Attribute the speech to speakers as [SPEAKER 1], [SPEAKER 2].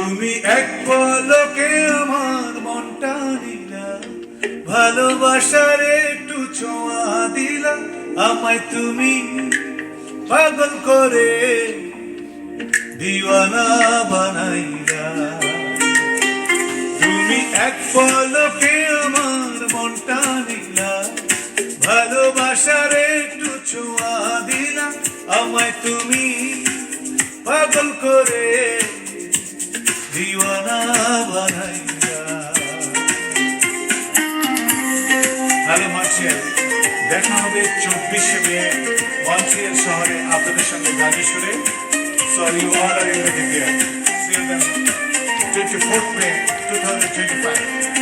[SPEAKER 1] তুমি এক পলকে আমার মনটা নিলা, ভালোবাসার একটু ছোঁয়া দিলা, আমায় তুমি পাগল করে দিওয়ানা বানাইলা। তুমি এক পলকে আমার মনটা নিলা, ভালোবাসার একটু ছোঁয়া দিলা, আমায় তুমি পাগল করে দিওয়ানা বানাইলা। হ্যালো মার্শিয়াল, দেখা হবে 24শে মে মন্ট্রিয়াল শহরে আপনাদের সঙ্গে গানের সুরে। So you all are invited there. See you then 24th May 2025.